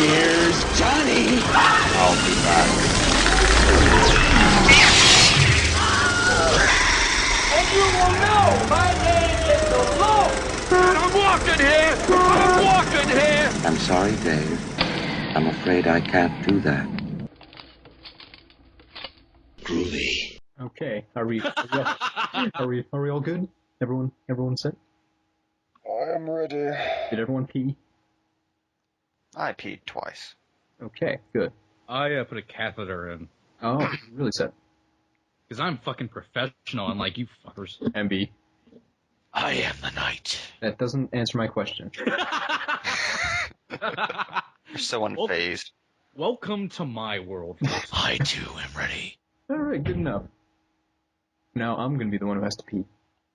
Here's Johnny. I'll be back. And you will know my name is the Lord. I'm walking here. I'm walking here. I'm sorry, Dave. I'm afraid I can't do that. Groovy. Okay, are we all good? Everyone set? I'm ready. Did everyone pee? I peed twice. Okay, good. I put a catheter in. Oh, really set. Because I'm fucking professional, unlike you fuckers. MB. I am the knight. That doesn't answer my question. You're so unfazed. Welcome to my world. I too am ready. Alright, good enough. Now I'm gonna be the one who has to pee.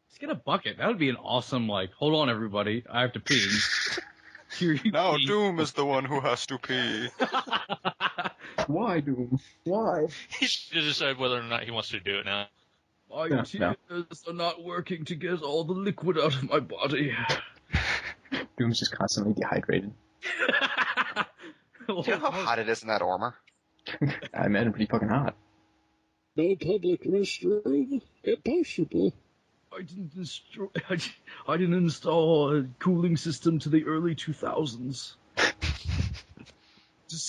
Let's get a bucket. That would be an awesome, hold on everybody, I have to pee. Here you Now pee. Doom is the one who has to pee. Why, Doom? Why? He should decide whether or not he wants to do it now. My No, tears are not working to get all the liquid out of my body. Doom's just constantly dehydrated. Do you know how hot it is in that armor? I imagine pretty fucking hot. No public restroom. Impossible. I didn't install a cooling system to the early 2000s.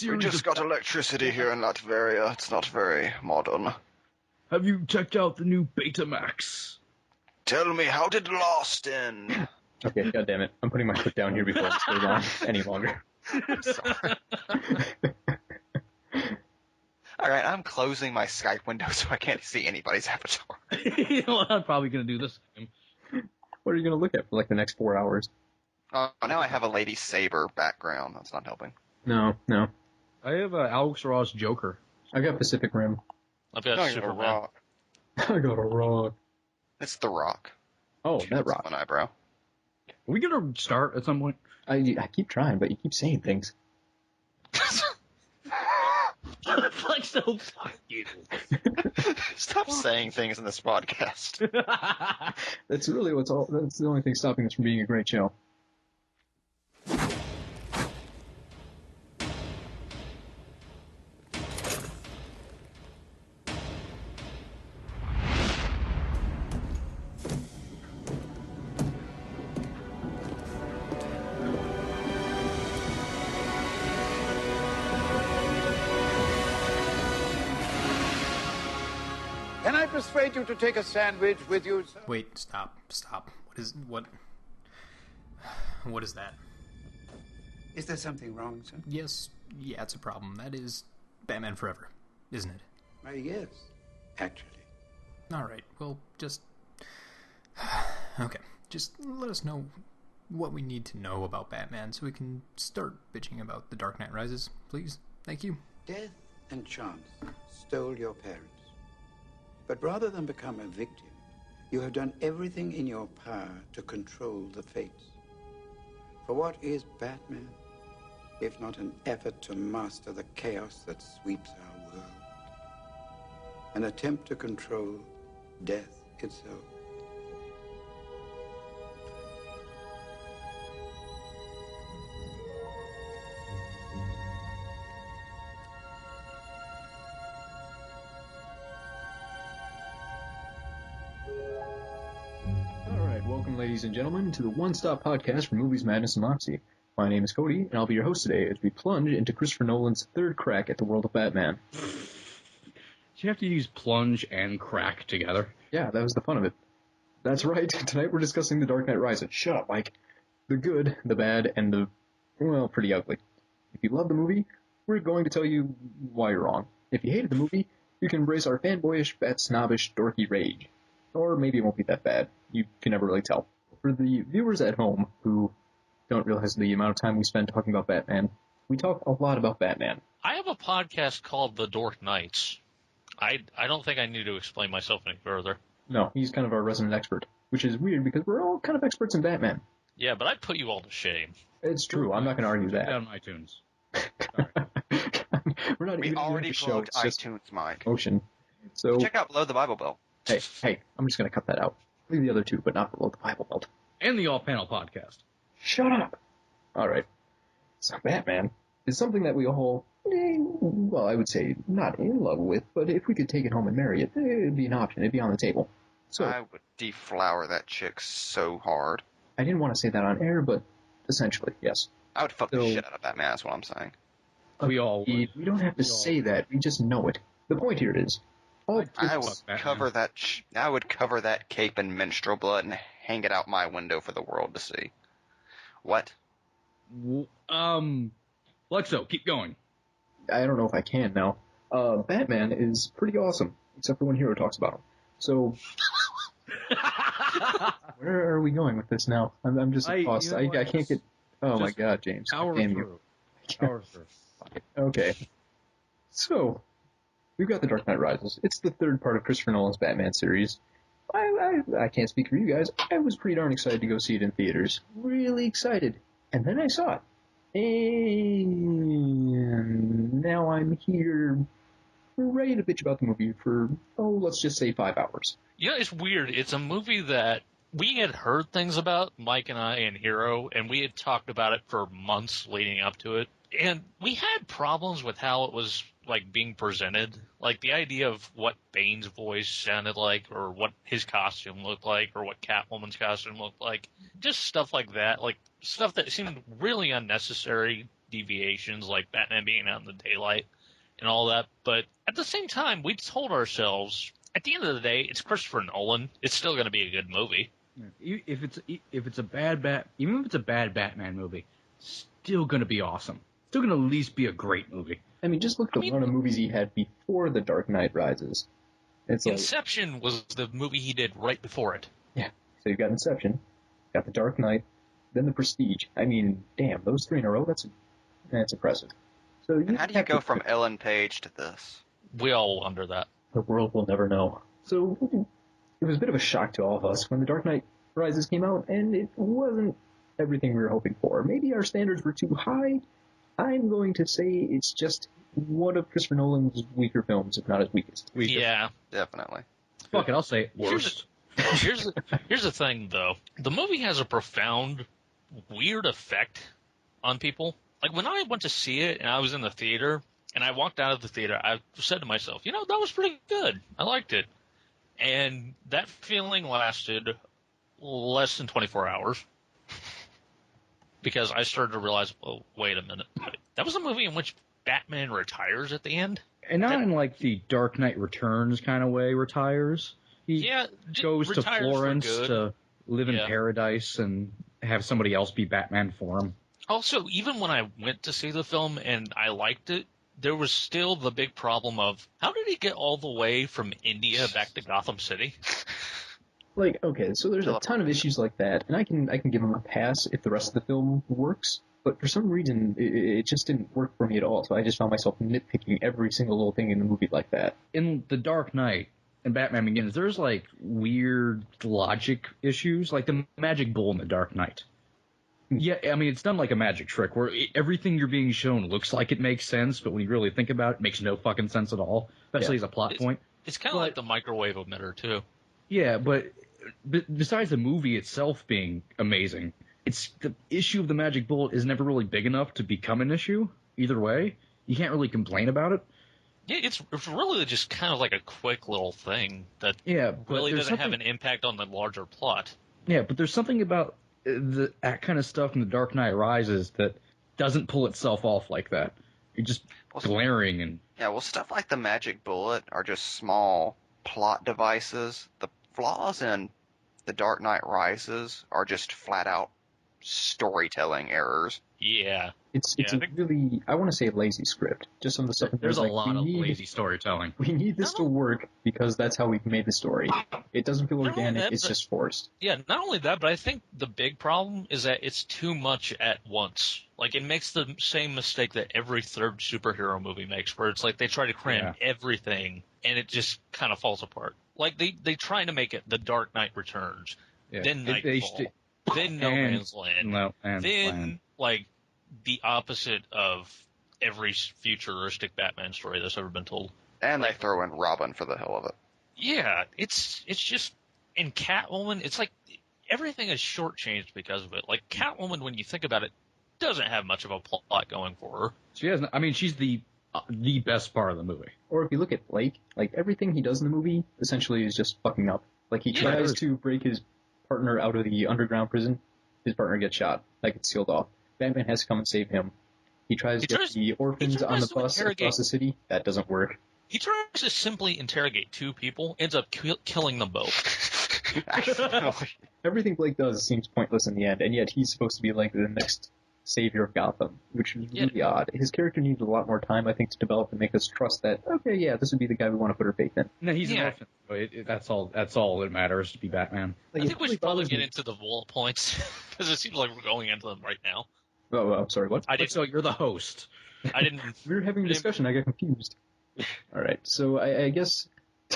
We just got electricity here in Latveria. It's not very modern. Have you checked out the new Betamax? Tell me, how did Lost end? Okay, goddammit. I'm putting my foot down here before this goes on any longer. I'm sorry. Alright, I'm closing my Skype window so I can't see anybody's avatar. You know what? I'm probably going to do the same. What are you gonna look at for the next 4 hours? Oh, now I have a Lady Saber background. That's not helping. No. I have Alex Ross Joker. I got Pacific Rim. I've got No, you're a Superman. rock. I got a rock. It's The Rock. Oh, that It's rock. one eyebrow. Are we going to start at some point? I keep trying, but you keep saying things. Like, so fuck you. Stop saying things in this podcast. That's really that's the only thing stopping us from being a great show. Can I persuade you to take a sandwich with you, sir? Wait, stop. What is that? Is there something wrong, sir? Yes, yeah, it's a problem. That is Batman Forever, isn't it? Why, yes, actually. Alright, well, just... Okay, just let us know what we need to know about Batman so we can start bitching about The Dark Knight Rises, please. Thank you. Death and chance stole your parents. But rather than become a victim, you have done everything in your power to control the fates. For what is Batman, if not an effort to master the chaos that sweeps our world? An attempt to control death itself. Alright, welcome ladies and gentlemen to the one-stop podcast for movies, madness, and moxie. My name is Cody, and I'll be your host today as we plunge into Christopher Nolan's third crack at the world of Batman. Do you have to use plunge and crack together? Yeah, that was the fun of it. That's right, tonight we're discussing The Dark Knight Rises. Shut up, Mike. The good, the bad, and the, well, pretty ugly. If you love the movie, we're going to tell you why you're wrong. If you hated the movie, you can embrace our fanboyish, bat-snobbish, dorky rage. Or maybe it won't be that bad. You can never really tell. For the viewers at home who don't realize the amount of time we spend talking about Batman, we talk a lot about Batman. I have a podcast called The Dork Knights. I don't think I need to explain myself any further. No, he's kind of our resident expert, which is weird because we're all kind of experts in Batman. Yeah, but I'd put you all to shame. It's true. I'm not going to argue that. On iTunes. We're not We even already doing the show. plugged It's just iTunes, Mike. motion. So Check out Below the Bible Belt. hey, I'm just going to cut that out. Leave the other two, but not Below the Bible Belt. And the All Panel Podcast. Shut up. All right. So Batman. is something that we all, well, I would say not in love with, but if we could take it home and marry it, it'd be an option. It'd be on the table. So I would deflower that chick so hard. I didn't want to say that on air, but essentially, yes. I would fuck the shit out of that man, that's what I'm saying. We all would. We don't have to say that. We just know it. The point here is, I would cover that cape in menstrual blood and hang it out my window for the world to see. What? Lexo, keep going. I don't know if I can now. Batman is pretty awesome, except for when Hero talks about him. So, where are we going with this now? I'm just lost. I can't get. Oh my God, James! Damn you! Power through. Okay. So, we've got The Dark Knight Rises. It's the third part of Christopher Nolan's Batman series. I can't speak for you guys. I was pretty darn excited to go see it in theaters. Really excited. And then I saw it. And now I'm here ready to bitch about the movie for, let's just say 5 hours. You know, it's weird. It's a movie that we had heard things about, Mike and I and Hero, and we had talked about it for months leading up to it. And we had problems with how it was, like, being presented. Like, the idea of what Bane's voice sounded like, or what his costume looked like, or what Catwoman's costume looked like. Just stuff like that. Like, stuff that seemed really unnecessary deviations, like Batman being out in the daylight and all that. But at the same time, we told ourselves, at the end of the day, it's Christopher Nolan. It's still going to be a good movie. If it's a bad even if it's a bad Batman movie, still going to be awesome. Still going to at least be a great movie. I mean, just look at the run of movies he had before The Dark Knight Rises. It's Inception was the movie he did right before it. Yeah. So you've got Inception, got The Dark Knight, then The Prestige. I mean, damn, those 3 in a row, that's impressive. So and how do you go from Ellen Page to this? We all wonder that. The world will never know. So it was a bit of a shock to all of us when The Dark Knight Rises came out, and it wasn't everything we were hoping for. Maybe our standards were too high. I'm going to say it's just one of Christopher Nolan's weaker films, if not his weakest. Yeah, definitely. Fuck it, I'll say worst. Here's the thing, though. The movie has a profound, weird effect on people. Like, when I went to see it, and I was in the theater, and I walked out of the theater, I said to myself, that was pretty good. I liked it. And that feeling lasted less than 24 hours. Because I started to realize, wait a minute. That was a movie in which Batman retires at the end? And not in, like, the Dark Knight Returns kind of way, retires. He goes to Florence to live in paradise and have somebody else be Batman for him. Also, even when I went to see the film and I liked it, there was still the big problem of, how did he get all the way from India back to Gotham City? Like, okay, so there's a ton of issues like that, and I can give him a pass if the rest of the film works, but for some reason, it just didn't work for me at all, so I just found myself nitpicking every single little thing in the movie like that. In The Dark Knight and Batman Begins, there's, like, weird logic issues, like the magic bull in The Dark Knight. Yeah, I mean, it's done like a magic trick, where everything you're being shown looks like it makes sense, but when you really think about it, it makes no fucking sense at all, especially as a plot point. It's kind of like the microwave emitter, too. Yeah, but besides the movie itself being amazing, it's the issue of the magic bullet is never really big enough to become an issue. Either way, you can't really complain about it. Yeah, it's really just kind of like a quick little thing that really doesn't have an impact on the larger plot. Yeah, but there's something about that kind of stuff in The Dark Knight Rises that doesn't pull itself off like that. You're just glaring and... Yeah, well, stuff like the magic bullet are just small plot devices. The flaws in The Dark Knight Rises are just flat-out storytelling errors. Yeah. It's a really, I want to say, lazy script. Just some of the stuff. There's a lot of lazy storytelling. We need this to work because that's how we've made the story. It doesn't feel organic. It's just forced. Yeah, not only that, but I think the big problem is that it's too much at once. Like, it makes the same mistake that every third superhero movie makes, where it's like they try to cram everything, and it just kind of falls apart. Like, they try to make it The Dark Knight Returns, then Nightfall, then No Man's Land, like, the opposite of every futuristic Batman story that's ever been told. And they throw in Robin for the hell of it. Yeah, it's just, in Catwoman, it's like everything is shortchanged because of it. Like, Catwoman, when you think about it, doesn't have much of a plot going for her. She hasn't. I mean, she's the best part of the movie. Or if you look at Blake, like everything he does in the movie essentially is just fucking up. Like he tries to break his partner out of the underground prison. His partner gets shot. Like it's sealed off. Batman has to come and save him. He tries to get the orphans on the bus across the city. That doesn't work. He tries to simply interrogate two people, ends up killing them both. Everything Blake does seems pointless in the end, and yet he's supposed to be like the next savior of Gotham, which is really odd. His character needs a lot more time, I think, to develop and make us trust that, okay, yeah, this would be the guy we want to put our faith in. No, he's an orphan. That's all that matters to be Batman. Like, I think we should probably get into the bullet points, because it seems like we're going into them right now. Oh, I'm sorry, what? So you're the host. I didn't... We were having a discussion, I got confused. Alright, so I guess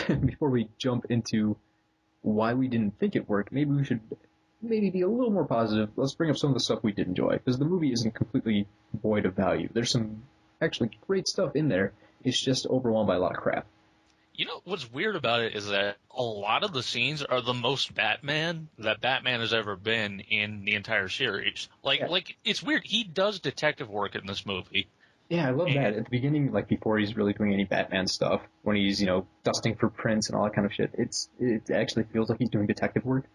before we jump into why we didn't think it worked, maybe we should be a little more positive. Let's bring up some of the stuff we did enjoy, because the movie isn't completely void of value. There's some actually great stuff in there. It's just overwhelmed by a lot of crap. You know, what's weird about it is that a lot of the scenes are the most Batman that Batman has ever been in the entire series. Like it's weird. He does detective work in this movie. Yeah, I love that. At the beginning, like before he's really doing any Batman stuff, when he's, dusting for prints and all that kind of shit, it actually feels like he's doing detective work.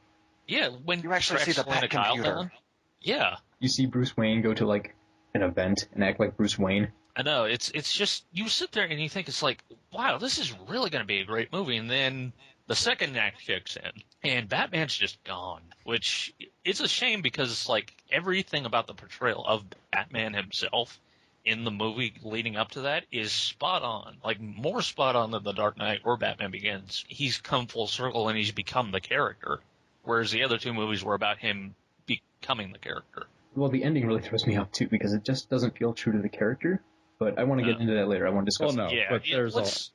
Yeah, when you actually see the Batcomputer. Yeah. You see Bruce Wayne go to like an event and act like Bruce Wayne. I know, it's just, you sit there and you think it's like, wow, this is really going to be a great movie, and then the second act kicks in, and Batman's just gone, which it's a shame because, like, everything about the portrayal of Batman himself in the movie leading up to that is spot on. Like, more spot on than The Dark Knight or Batman Begins. He's come full circle and he's become the character, whereas the other two movies were about him becoming the character. Well, the ending really throws me off, too, because it just doesn't feel true to the character, but I want to get into that later. I want to discuss but there's let's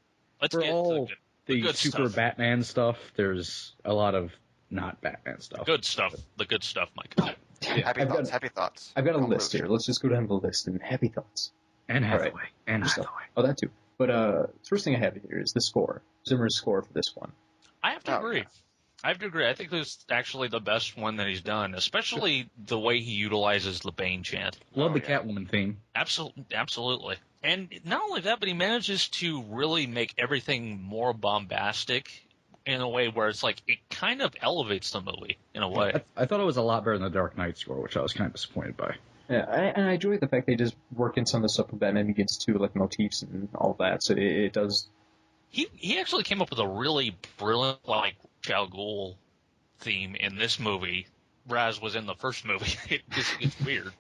for get all the the super stuff. Batman stuff, there's a lot of not Batman stuff. The good stuff, Mike. Yeah. Happy thoughts. I've got a list here. Let's just go down the list and happy thoughts. And Hathaway. Right. And Hathaway. Oh, that too. But first thing I have here is the score. Zimmer's score for this one. I have to agree. Yeah. I have to agree. I think this is actually the best one that he's done, especially the way he utilizes the Bane chant. Love the Catwoman theme. Absolutely. And not only that, but he manages to really make everything more bombastic in a way where it's like it kind of elevates the movie in a way. I thought it was a lot better than the Dark Knight score, which I was kind of disappointed by. Yeah, and I enjoy the fact they just work in some of the stuff with Batman Begins too, like motifs and all that. So it does. He actually came up with a really brilliant like Al Ghul theme in this movie. Raz was in the first movie. It's weird.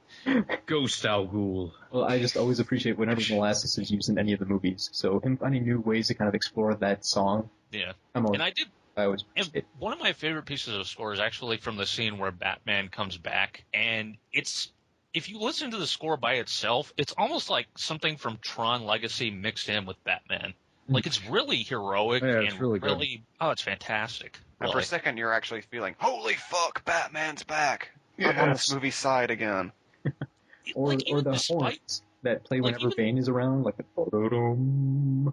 Ghost Al Ghul. Well, I just always appreciate whenever Molasses is used in any of the movies. So him finding new ways to kind of explore that song. Yeah. I always and one of my favorite pieces of score is actually from the scene where Batman comes back, and if you listen to the score by itself, it's almost like something from Tron Legacy mixed in with Batman. Like, it's really heroic it's and really good. it's fantastic. And for a second, you're actually feeling, holy fuck, Batman's back. I'm on this movie's side again. or the horns that play whenever Bane is around, like the ba-da-dum.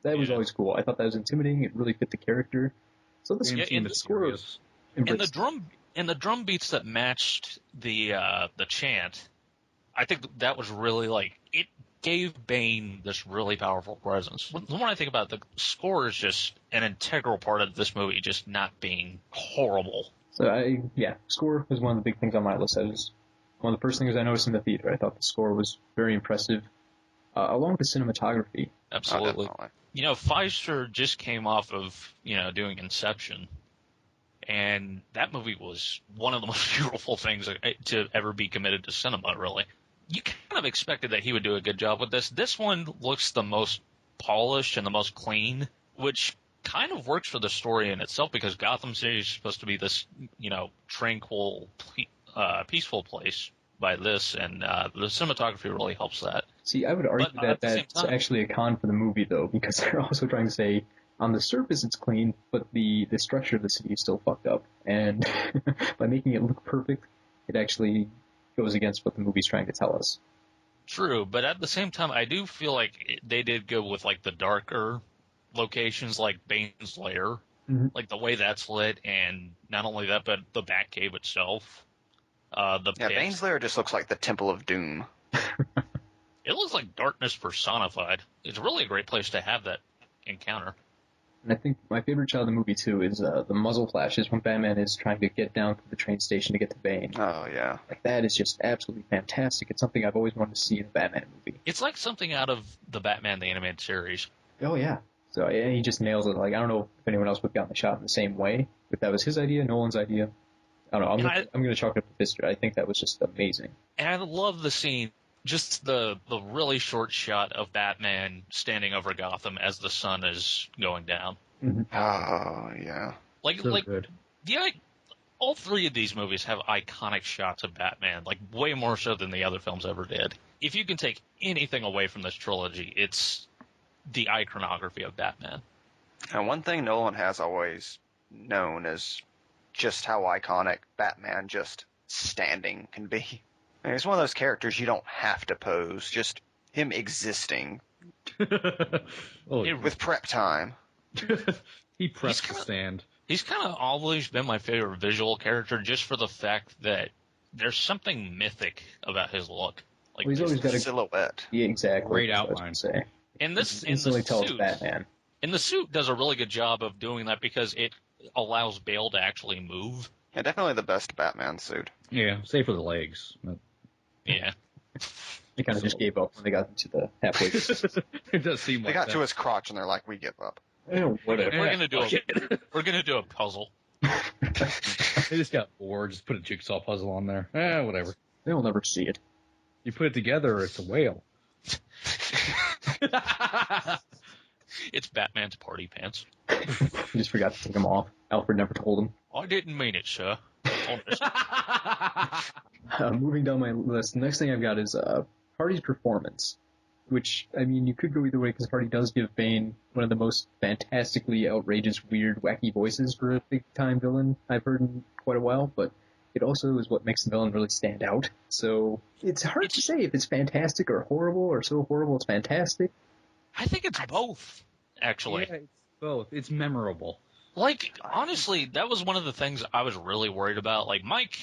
That was always cool. I thought that was intimidating. It really fit the character. So this and the score and the drum beats that matched the chant, I think that was really like it gave Bane this really powerful presence. When I think about it, the score is just an integral part of this movie, just not being horrible. So score was one of the big things on my list. That was one of the first things I noticed in the theater. I thought the score was very impressive, along with the cinematography. Absolutely. Pfizer just came off of, doing Inception, and that movie was one of the most beautiful things to ever be committed to cinema, really. You kind of expected that he would do a good job with this. This one looks the most polished and the most clean, which kind of works for the story in itself because Gotham City is supposed to be this, tranquil, peaceful place by this, and the cinematography really helps that. See, I would argue that that's actually a con for the movie, though, because they're also trying to say, on the surface it's clean, but the structure of the city is still fucked up. And by making it look perfect, it actually goes against what the movie's trying to tell us. True, but at the same time, I do feel like they did go with, like, the darker locations, like Bane's Lair, like the way that's lit, and not only that, but the Batcave itself. The Yeah, pit. Bane's Lair just looks like the Temple of Doom. It looks like darkness personified. It's really a great place to have that encounter. And I think my favorite shot of the movie, too, is the muzzle flashes when Batman is trying to get down to the train station to get to Bane. Oh, yeah. Like, that is just absolutely fantastic. It's something I've always wanted to see in a Batman movie. It's like something out of the Batman the Animated Series. Oh, yeah. So, and he just nails it. Like, I don't know if anyone else would have gotten the shot in the same way, but that was his idea, Nolan's idea. I don't know. I'm going to chalk it up to Pfister. I think that was just amazing. And I love the scene, just the really short shot of Batman standing over Gotham as the sun is going down. Mm-hmm. Oh, yeah. So good. All three of these movies have iconic shots of Batman, like way more so than the other films ever did. If you can take anything away from this trilogy, it's the iconography of Batman. And one thing Nolan has always known is just how iconic Batman just standing can be. I mean, he's one of those characters you don't have to pose, just him existing with prep time. He pressed the stand. He's kind of always been my favorite visual character just for the fact that there's something mythic about his look. Like, Well, he's always got a silhouette. Yeah, exactly. Great That's what I was outline. gonna say. And this Instantly tell it's Batman. And the suit does a really good job of doing that because it allows Bale to actually move. Yeah, definitely the best Batman suit. Yeah, save for the legs. But Yeah. They kind of just gave up when they got into the halfway. it does seem They like got that. to his crotch and they're like, we give up. Whatever. We're gonna do a puzzle. They just got bored. Just put a jigsaw puzzle on there. Whatever. They'll never see it. You put it together, it's a whale. It's Batman's party pants. He just forgot to take them off. Alfred never told him. I didn't mean it, sir. Moving down my list, the next thing I've got is Hardy's performance. Which, I mean, you could go either way because Hardy does give Bane one of the most fantastically outrageous, weird, wacky voices for a big-time villain I've heard in quite a while, but it also is what makes the villain really stand out. So it's hard to say if it's fantastic or horrible or so horrible it's fantastic. I think it's both, actually. Yeah, it's both. It's memorable. Like, honestly, that was one of the things I was really worried about. Like, Mike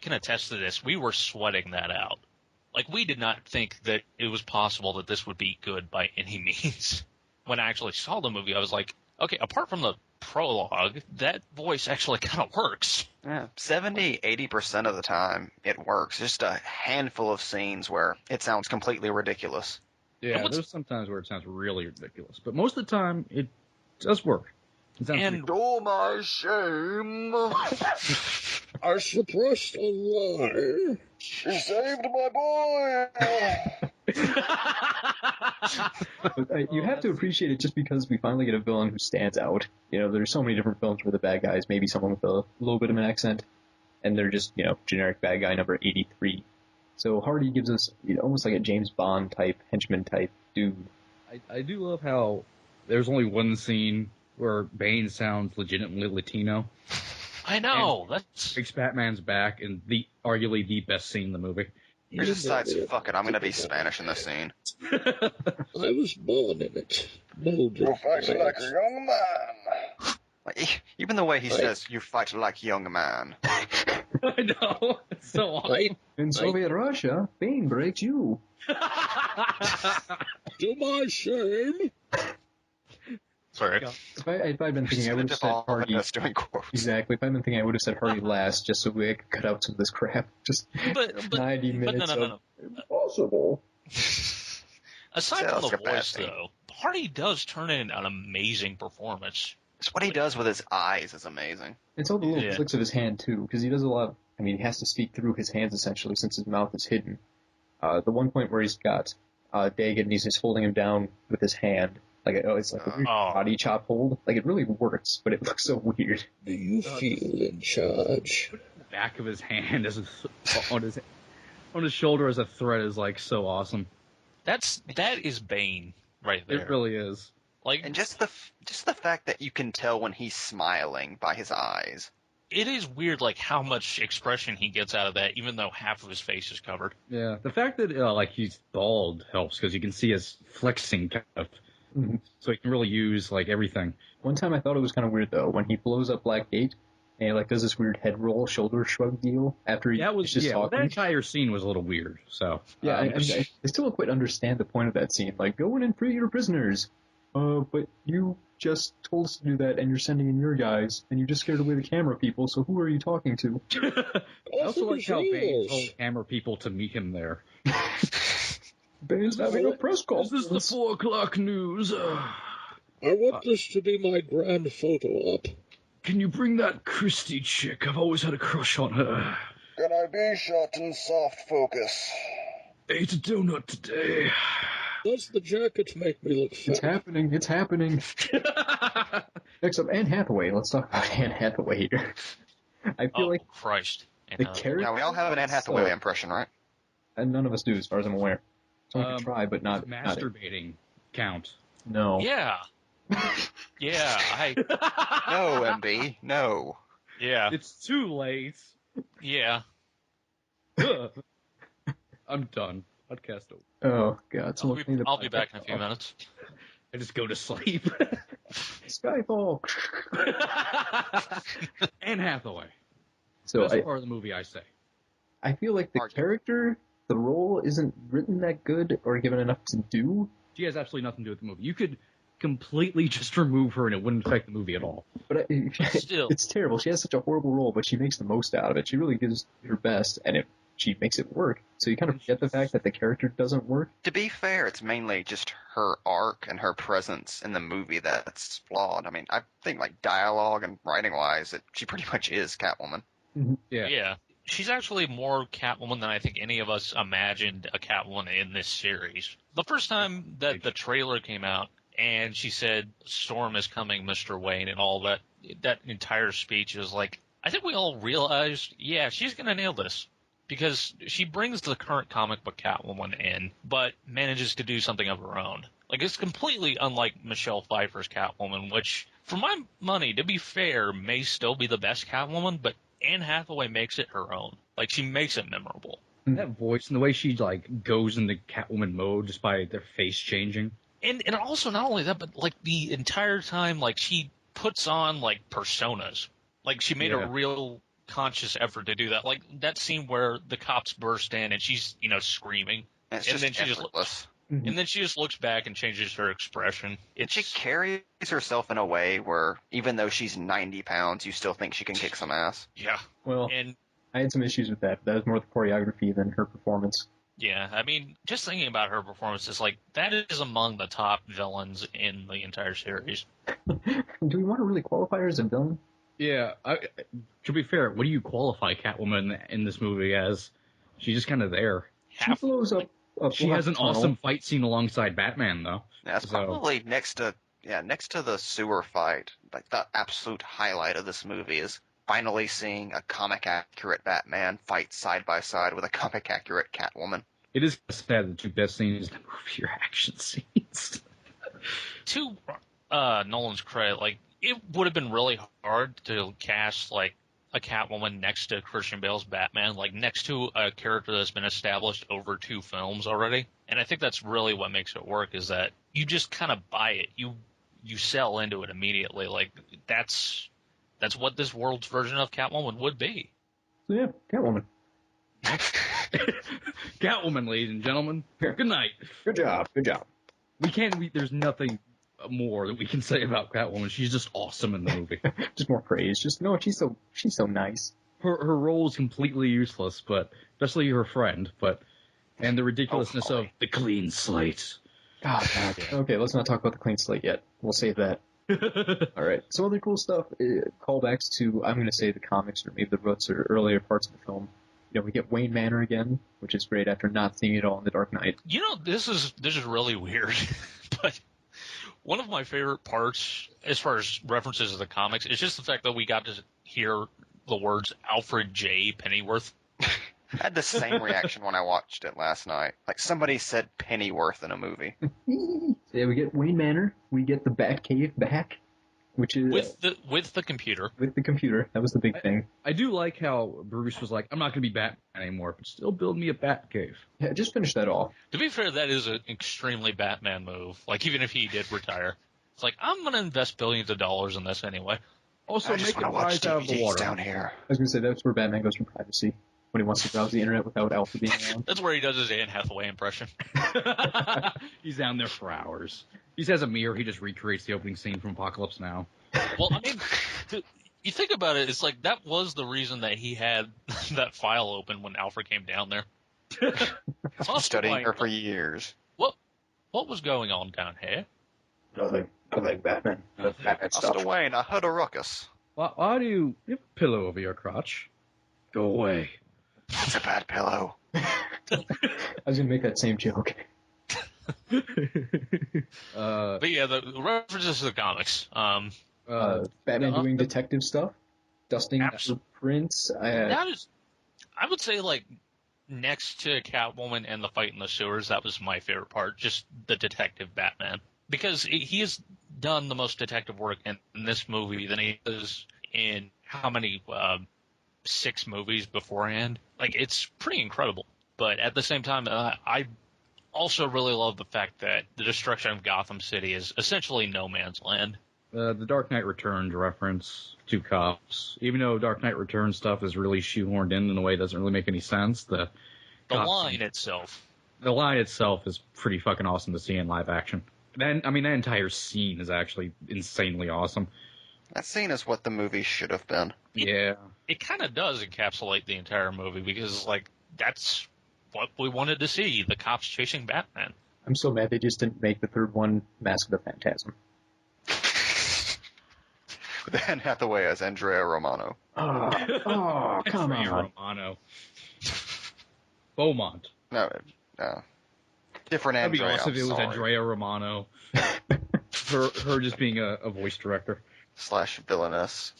can attest to this. We were sweating that out. Like, we did not think that it was possible that this would be good by any means. When I actually saw the movie, I was like, okay, apart from the prologue, that voice actually kind of works. Yeah, 70-80% of the time it works. Just a handful of scenes where it sounds completely ridiculous. Yeah, there's sometimes where it sounds really ridiculous, but most of the time it does work. It sounds And oh my shame! I suppressed a lie. She saved my boy! But, you have to appreciate it just because we finally get a villain who stands out. You know, there's so many different films where the bad guy is maybe someone with a little bit of an accent, and they're just, generic bad guy number 83. So Hardy gives us almost like a James Bond type, henchman type dude. I do love how there's only one scene where Bane sounds legitimately Latino. I know. And breaks Batman's back, and arguably the best scene in the movie. He just decides, fuck it, I'm gonna be Spanish in this scene. I was born in it. Molded. You fight like a young man. Like, even the way he says, you fight like young man. I know. It's so awesome. In Soviet Russia, Bane breaks you. To my shame. Sorry. If I'd been thinking, I would have said Hardy. Doing quotes. Exactly. If I'd been thinking, I would have said Hardy last, just so we could cut out some of this crap. Just But 90 minutes no. impossible. Aside from the Sounds voice, bad. though, Hardy does turn in an amazing performance. It's what he does with his eyes is amazing. It's all the little flicks of his hand, too, because he does a lot. He has to speak through his hands, essentially, since his mouth is hidden. The one point where he's got Dagon and he's just holding him down with his hand. It's like a weird body chop hold. Like, it really works, but it looks so weird. Do you feel in charge? The back of his hand on his shoulder as a threat is so awesome. That is Bane right there. It really is. And just the fact that you can tell when he's smiling by his eyes. It is weird, how much expression he gets out of that, even though half of his face is covered. Yeah, the fact that he's bald helps because you can see his flexing kind of. Mm-hmm. So he can really use everything. One time I thought it was kind of weird though when he blows up Blackgate. And he like does this weird head roll, shoulder shrug deal after That was he's just talking. that entire scene was a little weird. So Yeah, I still don't quite understand the point of that scene. Like, go in and free your prisoners. But you just told us to do that, and you're sending in your guys, and you just scared away the camera people, so who are you talking to? I also like how Bane told camera people to meet him there. Bane's having a press conference. This is the 4 o'clock news. I want this to be my grand photo op. Can you bring that Christie chick? I've always had a crush on her. Can I be shot in soft focus? Ate a donut today. Does the jacket make me look fat? It's happening. It's happening. Next up, Anne Hathaway. Let's talk about Anne Hathaway here. I feel like Christ. the character. Yeah, we all have an Anne Hathaway impression, right? And none of us do, as far as I'm aware. Someone can try, but not masturbating count. No. Yeah. Yeah. No, MB. No. Yeah. It's too late. Yeah. I'm done. Podcast over. Oh God! I'll be back in a few minutes. I just go to sleep. Skyfall. Anne Hathaway. So Best part of the movie, I say. I feel like the character, the role, isn't written that good or given enough to do. She has absolutely nothing to do with the movie. You could completely just remove her and it wouldn't affect the movie at all. But Still, it's terrible. She has such a horrible role, but she makes the most out of it. She really gives her best, and she makes it work. So you kind of forget the fact that the character doesn't work. To be fair, it's mainly just her arc and her presence in the movie that's flawed. I mean, I think like dialogue and writing wise, she pretty much is Catwoman. Mm-hmm. Yeah. She's actually more Catwoman than I think any of us imagined a Catwoman in this series. The first time that the trailer came out and she said, "Storm is coming, Mr. Wayne," and all that entire speech is like, I think we all realized, yeah, she's going to nail this. Because she brings the current comic book Catwoman in, but manages to do something of her own. Like, it's completely unlike Michelle Pfeiffer's Catwoman, which, for my money, to be fair, may still be the best Catwoman, but Anne Hathaway makes it her own. Like, she makes it memorable. That voice and the way she, like, goes into Catwoman mode just by their face changing. And also, not only that, but, like, the entire time, like, she puts on, like, personas. Like, she made a real conscious effort to do that. Like that scene where the cops burst in and she's, screaming. And then she just looks back and changes her expression. She carries herself in a way where even though she's 90 pounds, you still think she can kick some ass. Yeah. Well, I had some issues with that. That was more the choreography than her performance. Yeah, I mean, just thinking about her performance is like, that is among the top villains in the entire series. Do we want to really qualify her as a villain? Yeah, to be fair, what do you qualify Catwoman in this movie as? She's just kind of there. She blows up. She has an awesome fight scene alongside Batman, though. Yeah, it's probably next to the sewer fight. Like the absolute highlight of this movie is finally seeing a comic accurate Batman fight side by side with a comic accurate Catwoman. It is sad the two best scenes in the movie are action scenes. To Nolan's credit, like, it would have been really hard to cast, like, a Catwoman next to Christian Bale's Batman, like, next to a character that's been established over 2 films already. And I think that's really what makes it work, is that you just kind of buy it. You sell into it immediately. Like, that's what this world's version of Catwoman would be. So, yeah, Catwoman. Catwoman, ladies and gentlemen. Good night. Good job. There's nothing more that we can say about Catwoman. She's just awesome in the movie. Just more praise. Just no, she's so nice. Her role is completely useless, but especially her friend. And the ridiculousness of the clean slate. God. Okay, let's not talk about the clean slate yet. We'll save that. All right. Some other cool stuff. Callbacks to, I'm going to say, the comics or maybe the roots or earlier parts of the film. We get Wayne Manor again, which is great after not seeing it all in The Dark Knight. This is really weird, but one of my favorite parts, as far as references to the comics, is just the fact that we got to hear the words Alfred J. Pennyworth. I had the same reaction when I watched it last night. Like somebody said Pennyworth in a movie. Yeah, we get Wayne Manor. We get the Batcave back, which is with the computer. With the computer, that was the big thing. I do like how Bruce was like, "I'm not going to be Batman anymore, but still build me a Batcave." Yeah, just finish that off. To be fair, that is an extremely Batman move. Like even if he did retire, it's like I'm going to invest billions of dollars in this anyway. Also, I just make it want to watch rise out of the DVDs water. down here. I was gonna say that's where Batman goes for privacy when he wants to browse the internet without Alpha being around. That's where he does his Anne Hathaway impression. He's down there for hours. He has a mirror. He just recreates the opening scene from Apocalypse Now. Well, I mean, you think about it, it's like that was the reason that he had that file open when Alfred came down there. I've been studying her for years. What was going on down here? Nothing. Batman. Batman Master Wayne, I heard a ruckus. Why do you have a pillow over your crotch? Go away. It's a bad pillow. I was gonna make that same joke. But yeah, the references to the comics. Batman doing detective stuff, dusting for prints. That is, I would say, like, next to Catwoman and the fight in the sewers, that was my favorite part, just the detective Batman. Because he has done the most detective work in this movie than he does in how many, 6 movies beforehand. Like, it's pretty incredible. But at the same time, I also really love the fact that the destruction of Gotham City is essentially no man's land. The Dark Knight Returns reference to cops, even though Dark Knight Returns stuff is really shoehorned in a way that doesn't really make any sense. The line itself is pretty fucking awesome to see in live action. That entire scene is actually insanely awesome. That scene is what the movie should have been. Yeah. It kind of does encapsulate the entire movie because, like, that's what we wanted to see, the cops chasing Batman. I'm so mad they just didn't make the third one Mask of the Phantasm. With Anne Hathaway as Andrea Romano. Oh, come Andrea on. Romano. Beaumont. No. Different That'd be Andrea. awesome if it was sorry. Andrea Romano. her just being a voice director. / villainess.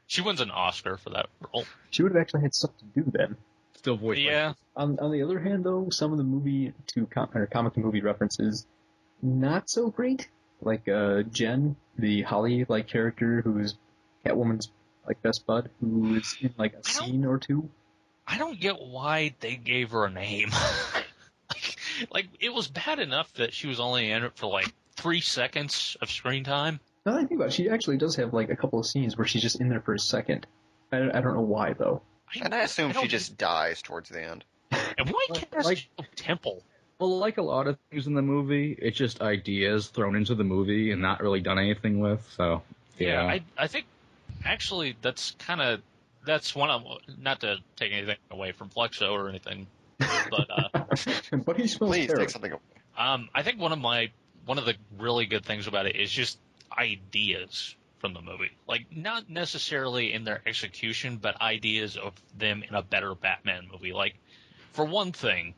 She wins an Oscar for that role. She would have actually had stuff to do then. Still voice. Yeah. On the other hand, though, some of the comic to movie references, not so great. Like Jen, the Holly-like character who's Catwoman's like best bud, who is in like a scene or two. I don't get why they gave her a name. like, it was bad enough that she was only in it for like 3 seconds of screen time. Now that I think about it, she actually does have like a couple of scenes where she's just in there for a second. I don't know why though. And I assume she just dies towards the end. And why cast Temple? Well, like a lot of things in the movie, it's just ideas thrown into the movie and not really done anything with. So yeah. I think actually that's one of, not to take anything away from Flexo or anything, but but he smells please terrible. take something away. I think one of the really good things about it is just ideas from the movie. Like, not necessarily in their execution, but ideas of them in a better Batman movie. Like, for one thing...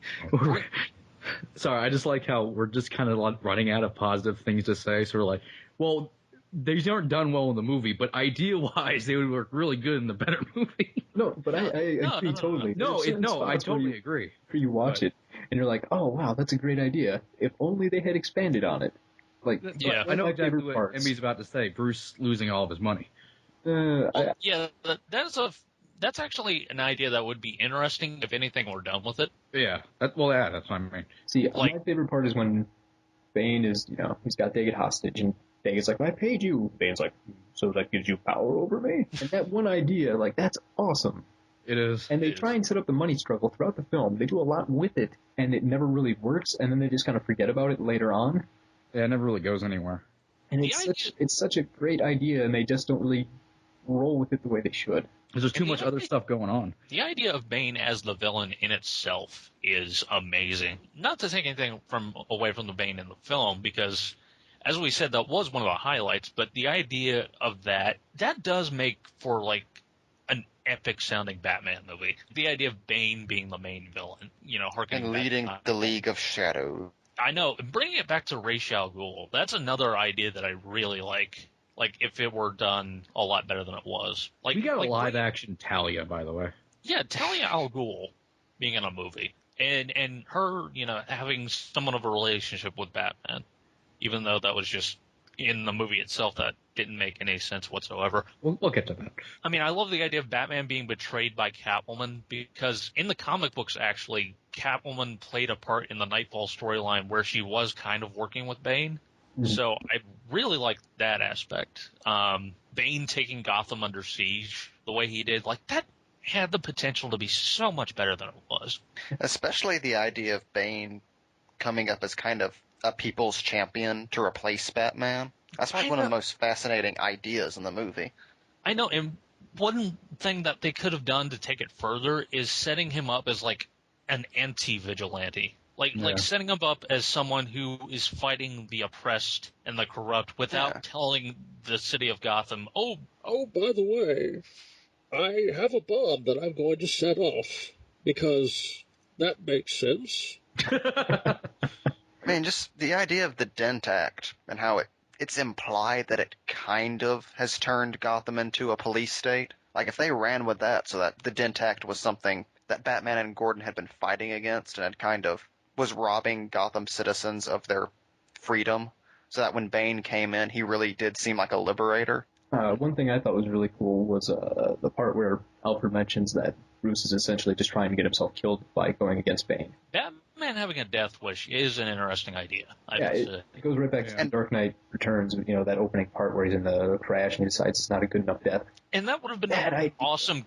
Sorry, I just like how we're just kind of running out of positive things to say. So we're like, well, these aren't done well in the movie, but idea-wise, they would work really good in the better movie. No, but I agree totally. I totally agree. You watch it, and you're like, oh, wow, that's a great idea. If only they had expanded on it. Like, yeah, I know exactly what Emmy's about to say. Bruce losing all of his money. That's actually an idea that would be interesting if anything were done with it. Yeah, that's what I mean. See, my favorite part is when Bane is, he's got Daggett hostage, and Daggett's like, I paid you. Bane's like, so that gives you power over me? And that one idea, like, that's awesome. It is. And they try and set up the money struggle throughout the film. They do a lot with it, and it never really works, and then they just kind of forget about it later on. Yeah, it never really goes anywhere. And it's such a great idea, and they just don't really roll with it the way they should. Because there's too much other stuff going on. The idea of Bane as the villain in itself is amazing. Not to take anything away from the Bane in the film, because, as we said, that was one of the highlights, but the idea of that does make for, like, an epic-sounding Batman movie. The idea of Bane being the main villain, and leading the League of Shadows. I know. Bringing it back to Ra's al Ghul, that's another idea that I really like. Like, if it were done a lot better than it was. Like, we got a live-action Talia, by the way. Yeah, Talia al Ghul being in a movie. And her, having somewhat of a relationship with Batman. Even though that was just, in the movie itself, that didn't make any sense whatsoever. We'll get to that. I mean, I love the idea of Batman being betrayed by Catwoman, because in the comic books, actually, Catwoman played a part in the Nightfall storyline where she was kind of working with Bane. So I really like that aspect. Bane taking Gotham under siege the way he did, like that had the potential to be so much better than it was. Especially the idea of Bane coming up as kind of a people's champion to replace Batman. That's like one of the most fascinating ideas in the movie. I know, and one thing that they could have done to take it further is setting him up as like an anti-vigilante. Like setting him up as someone who is fighting the oppressed and the corrupt without telling the city of Gotham, oh, by the way, I have a bomb that I'm going to set off, because that makes sense. I mean, just the idea of the Dent Act and how it's implied that it kind of has turned Gotham into a police state. Like, if they ran with that so that the Dent Act was something that Batman and Gordon had been fighting against and had kind of was robbing Gotham citizens of their freedom, so that when Bane came in, he really did seem like a liberator. One thing I thought was really cool was the part where Alfred mentions that Bruce is essentially just trying to get himself killed by going against Bane. Batman having a death wish is an interesting idea. It goes right back to Dark Knight Returns, that opening part where he's in the crash and he decides it's not a good enough death. And that would have been awesome.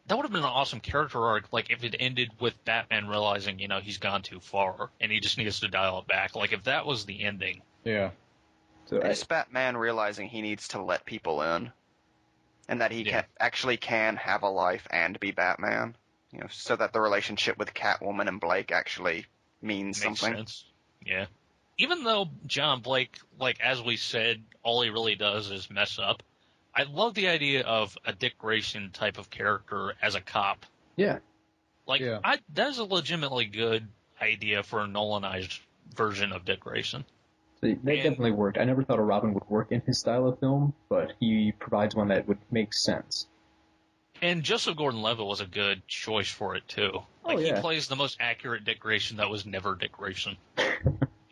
That would have been an awesome character arc, like if it ended with Batman realizing, he's gone too far and he just needs to dial it back. Like if that was the ending. Yeah. So it's Batman realizing he needs to let people in, and that he can have a life and be Batman. So that the relationship with Catwoman and Blake actually means something. Sense. Yeah. Even though John Blake, like as we said, all he really does is mess up. I love the idea of a Dick Grayson type of character as a cop. Yeah. That is a legitimately good idea for a Nolanized version of Dick Grayson. So that definitely worked. I never thought a Robin would work in his style of film, but he provides one that would make sense. And Joseph Gordon-Levitt was a good choice for it, too. He plays the most accurate Dick Grayson that was never Dick Grayson.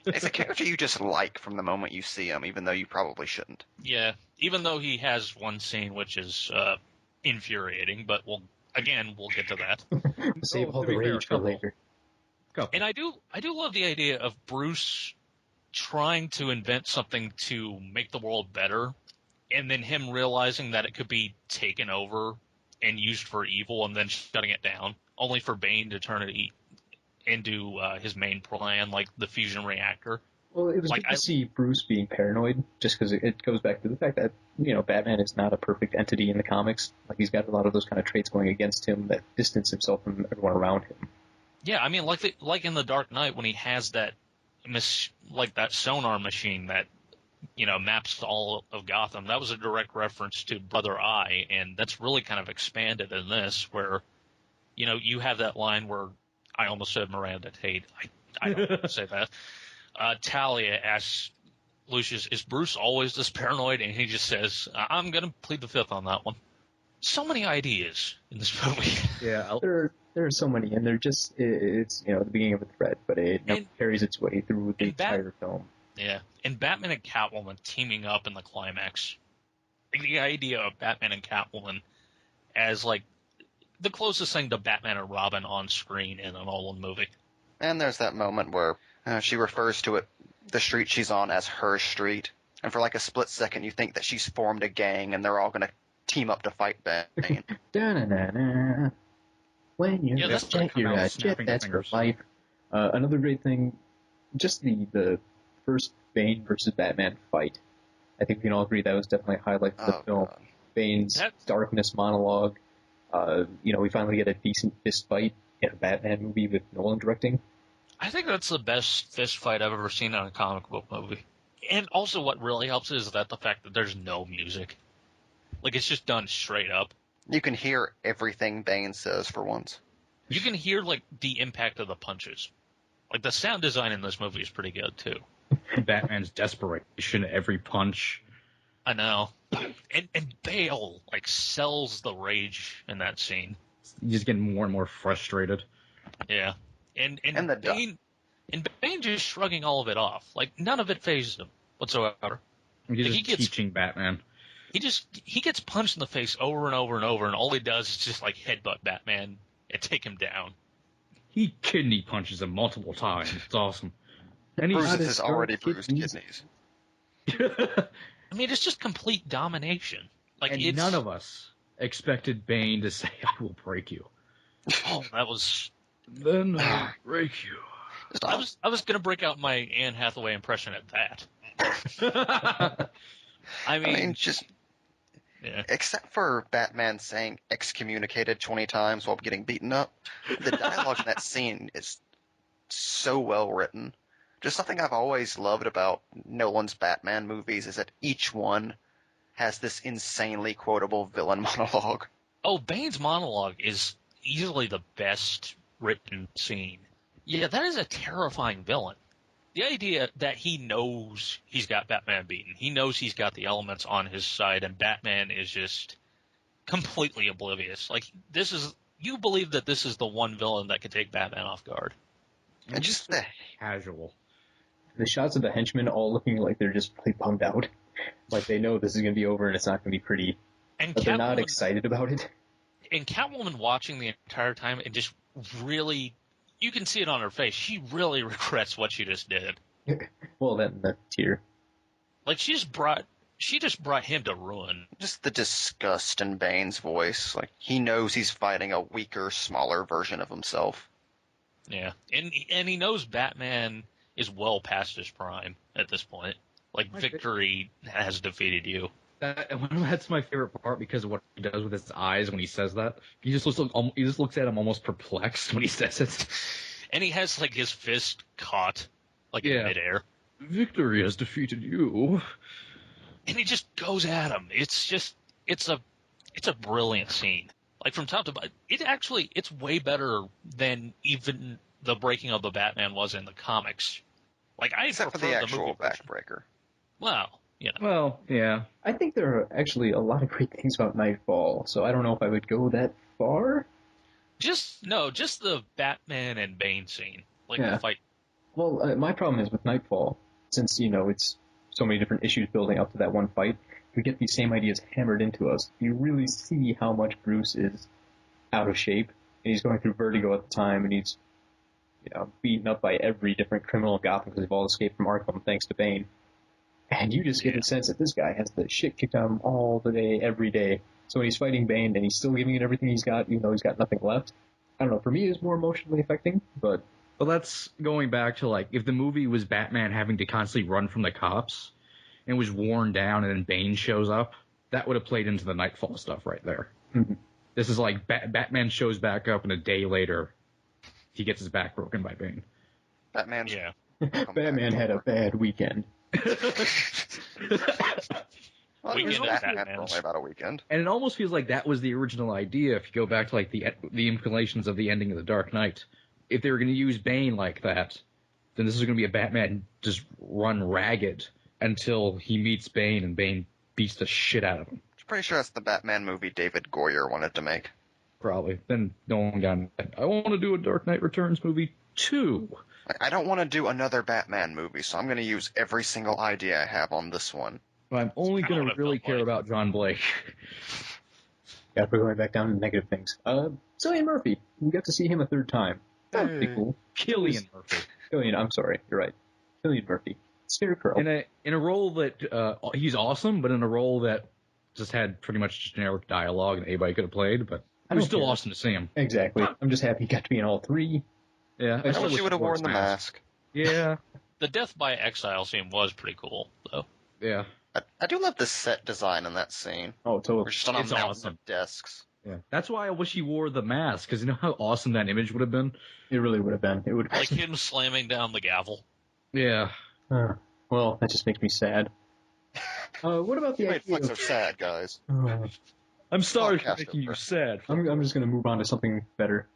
It's a character you just like from the moment you see him, even though you probably shouldn't. Yeah, even though he has one scene which is infuriating, but we'll get to that. Save all the rage for later. And I do love the idea of Bruce trying to invent something to make the world better, and then him realizing that it could be taken over and used for evil, and then shutting it down, only for Bane to turn it into his main plan, like the fusion reactor. Well, it was good to see Bruce being paranoid, just because it goes back to the fact that, Batman is not a perfect entity in the comics. Like, he's got a lot of those kind of traits going against him that distance himself from everyone around him. Yeah, I mean, like in The Dark Knight, when he has that that sonar machine that, maps all of Gotham, that was a direct reference to Brother Eye, and that's really kind of expanded in this, where, you have that line where, I almost said Miranda Tate. I don't want to say that. Talia asks Lucius, is Bruce always this paranoid? And he just says, I'm going to plead the fifth on that one. So many ideas in this movie. Yeah, there are so many, and they're just, it's, the beginning of a thread, but it carries its way through the entire film. Yeah, and Batman and Catwoman teaming up in the climax. The idea of Batman and Catwoman as, the closest thing to Batman and Robin on screen in an Nolan movie. And there's that moment where she refers to the street she's on as her street. And for a split second, you think that she's formed a gang and they're all going to team up to fight Bane. Da-na-na-na. When you're a jet, that's for life. Another great thing, just the first Bane versus Batman fight. I think we can all agree that was definitely a highlight of the film. God. Bane's darkness monologue. We finally get a decent fist fight in a Batman movie with Nolan directing. I think that's the best fist fight I've ever seen in a comic book movie. And also what really helps is that the fact that there's no music. It's just done straight up. You can hear everything Bane says for once. You can hear, the impact of the punches. The sound design in this movie is pretty good, too. Batman's desperation at every punch. I know. And Bale, sells the rage in that scene. He's getting more and more frustrated. Yeah. And Bane just shrugging all of it off. None of it fazed him whatsoever. He's just teaching Batman. He gets punched in the face over and over and over, and all he does is just, headbutt Batman and take him down. He kidney punches him multiple times. It's awesome. And Bruce has already bruised kidneys. I mean, it's just complete domination. Like, and it's none of us expected Bane to say, "I will break you." Oh, that was. Then I'll break you. I was gonna break out my Anne Hathaway impression at that. I mean, just yeah. except for Batman saying excommunicated 20 times while getting beaten up, the dialogue in that scene is so well written. Just something I've always loved about Nolan's Batman movies is that each one has this insanely quotable villain monologue. Oh, Bane's monologue is easily the best written scene. Yeah, that is a terrifying villain. The idea that he knows he's got Batman beaten, he knows he's got the elements on his side, and Batman is just completely oblivious. Like, you believe that this is the one villain that could take Batman off guard. And just the casual. The shots of the henchmen all looking like they're just really bummed out. Like they know this is going to be over and it's not going to be pretty. And but they're not excited about it. And Catwoman watching the entire time and just really, you can see it on her face, she really regrets what she just did. Well, then the tear. Like, she just brought him to ruin. Just the disgust in Bane's voice. Like, he knows he's fighting a weaker, smaller version of himself. Yeah. And he knows Batman is well past his prime at this point. Like, victory has defeated you. That's my favorite part because of what he does with his eyes when he says that. He just looks at him almost perplexed when he says it. And he has, like, his fist caught, like, in midair. Victory has defeated you. And he just goes at him. It's a brilliant scene. Like, from top to bottom, it's way better than even the breaking of the Batman was in the comics. Like, I Except for prefer the actual movie version. backbreaker. Well, you know. Well, yeah. I think there are actually a lot of great things about Nightfall, so I don't know if I would go that far. Just the Batman and Bane scene. Like, the fight. Well, my problem is with Nightfall, since, it's so many different issues building up to that one fight, we get these same ideas hammered into us. You really see how much Bruce is out of shape, and he's going through vertigo at the time, and he's, beaten up by every different criminal in Gotham because they've all escaped from Arkham thanks to Bane. And you just get the sense that this guy has the shit kicked out of him all the day, every day. So when he's fighting Bane and he's still giving it everything he's got, even though he's got nothing left, I don't know, for me it's more emotionally affecting, but... Well, that's going back to, like, if the movie was Batman having to constantly run from the cops and was worn down and then Bane shows up, that would have played into the Nightfall stuff right there. Mm-hmm. This is like Batman shows back up and a day later he gets his back broken by Bane. Batman had a bad weekend. Well, he was Batman for only about a weekend. And it almost feels like that was the original idea if you go back to like the implications of the ending of The Dark Knight. If they were going to use Bane like that, then this is going to be a Batman just run ragged until he meets Bane and Bane beats the shit out of him. I'm pretty sure that's the Batman movie David Goyer wanted to make. Probably. Then no one got it. I want to do a Dark Knight Returns movie too. I don't want to do another Batman movie, so I'm going to use every single idea I have on this one. But I'm only going to really care about John Blake. Yeah, we're going back down to negative things. Cillian Murphy. We got to see him a third time. That would be cool. Cillian Murphy. Cillian, I'm sorry. You're right. Cillian Murphy. Scarecrow. In a role that he's awesome, but in a role that just had pretty much generic dialogue that anybody could have played, but it was still awesome to see him. Exactly. I'm just happy he got to be in all three. Yeah. I wish he would have worn the mask. Yeah. The Death by Exile scene was pretty cool, though. Yeah. I do love the set design in that scene. Oh, totally. We're just on a mountain of desks. Yeah. That's why I wish he wore the mask, because you know how awesome that image would have been? It really would have been. It would like him slamming down the gavel. Yeah. Well, that just makes me sad. What about the You made idea Flex so sad, guys. I'm sorry for making you sad. I'm just going to move on to something better.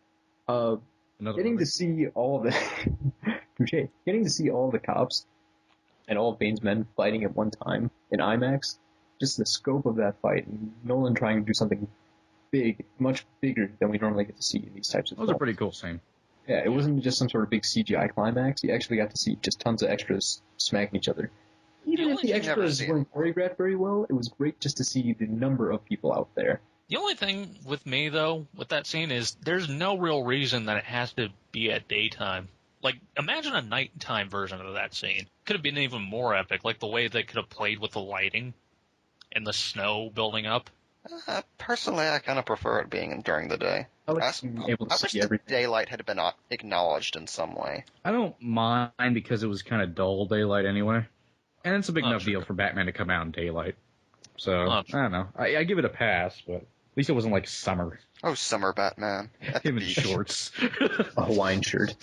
Getting to see all the touche. Getting to see all the cops and all of Bane's men fighting at one time in IMAX. Just the scope of that fight, and Nolan trying to do something big, much bigger than we normally get to see in these types of films. That was a pretty cool scene. Yeah, it wasn't just some sort of big CGI climax. You actually got to see just tons of extras smacking each other. Even if the extras weren't choreographed very well, it was great just to see the number of people out there. The only thing with me, though, with that scene is there's no real reason that it has to be at daytime. Like, imagine a nighttime version of that scene. Could have been even more epic, like the way they could have played with the lighting and the snow building up. Personally, I kind of prefer it being during the day. I like I being able to wish see the everything. daylight had been acknowledged in some way. I don't mind because it was kind of dull daylight anyway. And it's a big enough deal for Batman to come out in daylight. So, I don't know. I give it a pass, but at least it wasn't like summer. Oh, summer Batman. At the Him in beach. shorts. A Hawaiian shirt.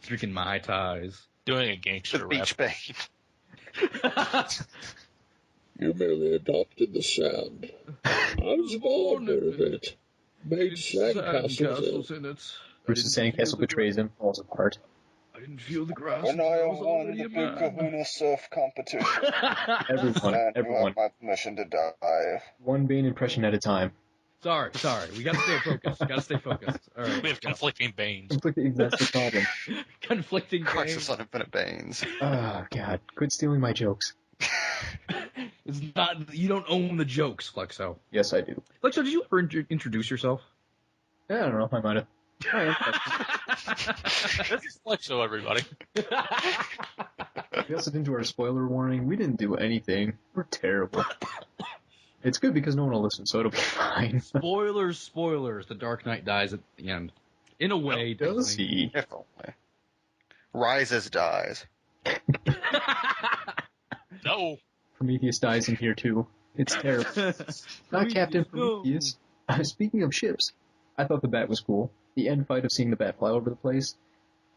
Drinking Mai Tais. Doing a gangster The rap. beach bane. You merely adopted the sand. I was born with it. Made sandcastles in it. in it. Bruce's sandcastle betrays him, falls apart. I didn't feel the grass. When I was won already the a Big man. Kahuna Surf competition, Everyone, and you everyone. have my permission to dive. One Bane impression at a time. Sorry. We gotta stay focused. All right. We have conflicting banes. That's the problem. Conflicting Crisis games. on Infinite Banes. Oh, God. Quit stealing my jokes. It's not. You don't own the jokes, Flexo. Yes, I do. Flexo, did you ever introduce yourself? Yeah, I don't know. I might have. This is Flexo, everybody. We also didn't do our spoiler warning. We didn't do anything. We're terrible. It's good because no one will listen, so it'll be fine. Spoilers. The Dark Knight dies at the end. In a way, Does doesn't he? he? If only. Rises dies. No. Prometheus dies in here, too. It's terrible. Not Captain Prometheus. Speaking of ships, I thought the Bat was cool. The end fight of seeing the Bat fly over the place.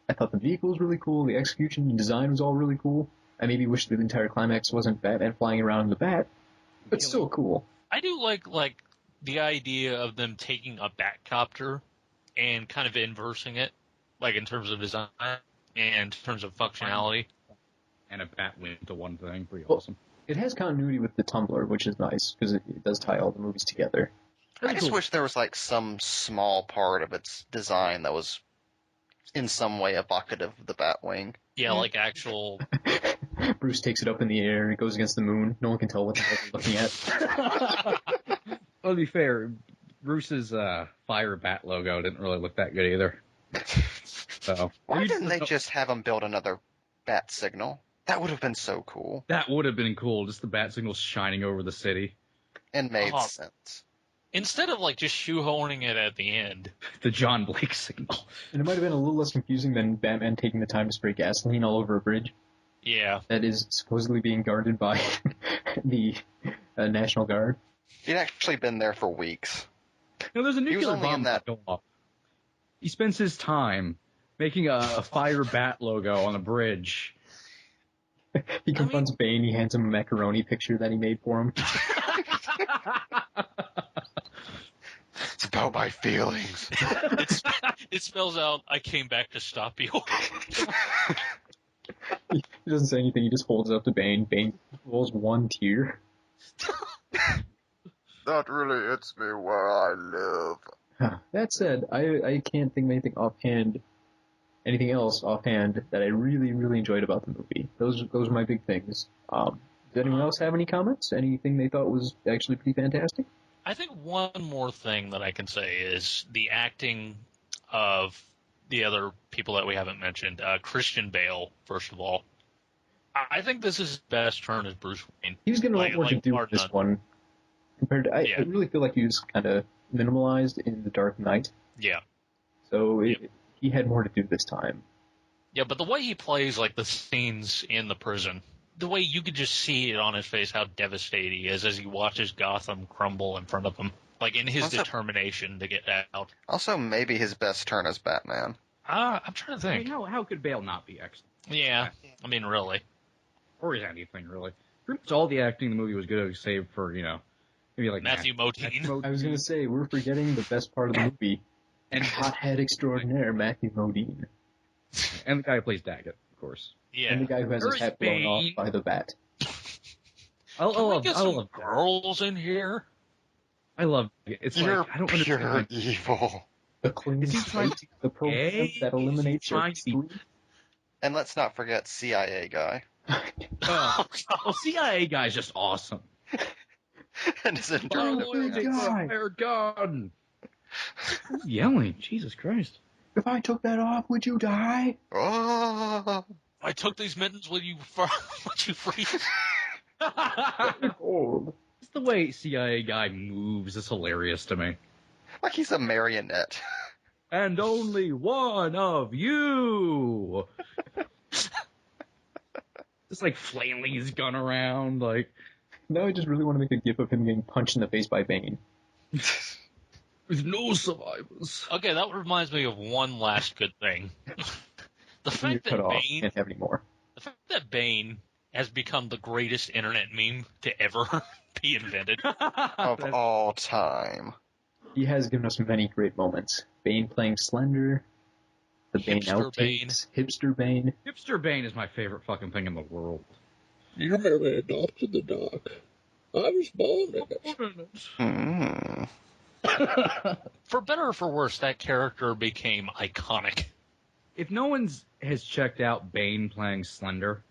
I thought the vehicle was really cool. The execution and design was all really cool. I maybe wish the entire climax wasn't Batman flying around in the Bat, but still cool. I do like the idea of them taking a Batcopter and kind of inversing it, like in terms of design and in terms of functionality. And a Batwing to one thing. Pretty Well, awesome. It has continuity with the Tumbler, which is nice, because it does tie all the movies together. I just wish there was like some small part of its design that was in some way evocative of the Batwing. Yeah, like actual. Bruce takes it up in the air, and it goes against the moon. No one can tell what the hell they're looking at. Well, to be fair, Bruce's Fire Bat logo didn't really look that good either. So Why didn't they just have him build another bat signal? That would have been so cool. That would have been cool, just the bat signal shining over the city. And made Oh. sense. Instead of like just shoehorning it at the end. The John Blake signal. And it might have been a little less confusing than Batman taking the time to spray gasoline all over a bridge Yeah. that is supposedly being guarded by the National Guard. He'd actually been there for weeks. No, there's a was nuclear only in bomb that- go off. He spends his time making a Fire Bat logo on a bridge. He confronts Bane, he hands him a macaroni picture that he made for him. It's about my feelings. It spells out, I came back to stop you. He doesn't say anything, he just holds it up to Bane. Bane rolls one tear. That really hits me where I live. That said, I can't think of anything else offhand that I really, really enjoyed about the movie. Those are my big things. Does anyone else have any comments? Anything they thought was actually pretty fantastic? I think one more thing that I can say is the acting of the other people that we haven't mentioned. Christian Bale, first of all. I think this is his best turn as Bruce Wayne. He was getting a lot more to do bar with this none. one. Compared to, I really feel like he was kind of minimalized in The Dark Knight. Yeah. So he had more to do this time. Yeah, but the way he plays, like, the scenes in the prison, the way you could just see it on his face how devastated he is as he watches Gotham crumble in front of him. Like, in his determination to get out. Also, maybe his best turn as Batman. I'm trying to I think. mean, how could Bale not be excellent? Yeah, I mean, really. Or is anything, really. Pretty much all the acting in the movie was good, save for, maybe like Matthew Modine. I was going to say, we're forgetting the best part of the movie. And hothead extraordinaire, Matthew Modine. And the guy who plays Daggett, of course. Yeah. And the guy who has his Where's hat blown off Bane? by the bat. I Can we love get some girls in here? I love it's You're like I don't pure understand. evil. The clean Is he trying slate, the program gay? that eliminates Is he trying to be- history. And let's not forget CIA guy. Well, CIA guy's just awesome. And his internal Fire gun! Who's yelling? Jesus Christ. If I took that off, would you die? Oh, I took these mittens. Would you freeze? Cold. It's the way CIA guy moves is hilarious to me. Like he's a marionette. And only one of you. Just like flailing his gun around, like. Now I just really want to make a gif of him getting punched in the face by Bane. With no survivors. Okay, that reminds me of one last good thing. The You're fact cut that off. Bane, Can't have any more. the fact that Bane has become the greatest internet meme to ever be invented. Of all time. He has given us many great moments. Bane playing Slender, the Bane Hipster outtakes, Hipster Bane. Hipster Bane is my favorite fucking thing in the world. You merely adopted the dog. I was born in it. Hmm. For better or for worse, that character became iconic. If no one's has checked out Bane playing Slender,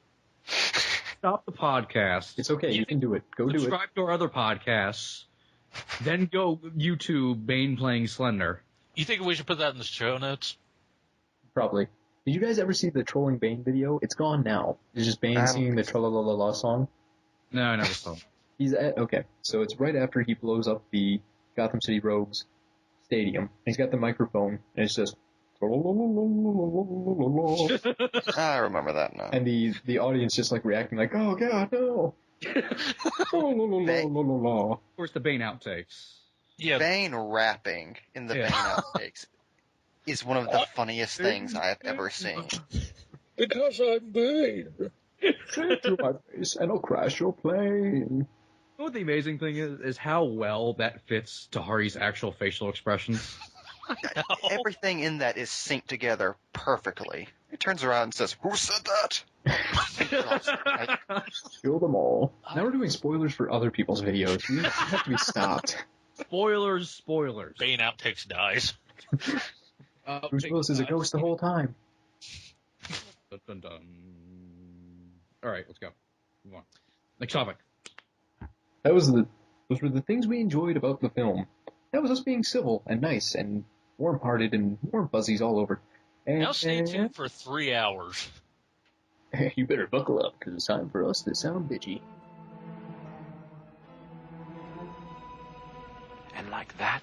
stop the podcast. It's okay, you can do it. Go do it. Subscribe to our other podcasts. Then go YouTube Bane playing Slender. You think we should put that in the show notes? Probably. Did you guys ever see the Trolling Bane video? It's gone now. It's just Bane singing the Tra-la-la-la-la song. No, I never saw. Okay, so it's right after he blows up the Gotham City Rogues stadium. He's got the microphone, and it's just... I remember that now. And the audience just like reacting like, oh god, no! Of course, the Bane outtakes. Yeah. Bane rapping in the Bane outtakes is one of the funniest things I have ever seen. Because I'm Bane. Say it to my face, and I'll crash your plane. You know what the amazing thing is how well that fits to Hardy's actual facial expressions. Everything in that is synced together perfectly. He turns around and says, "Who said that?" Kill them all. Now we're doing spoilers for other people's videos. You have to be stopped. Spoilers. Bane outtakes dies. Bruce Willis is a ghost the whole time. Dun, dun, dun. All right, let's go. Move on. Next topic. Those were the things we enjoyed about the film. That was us being civil and nice and warm-hearted and warm fuzzies all over. And, Now stay tuned for 3 hours. You better buckle up, because it's time for us to sound bitchy. And like that,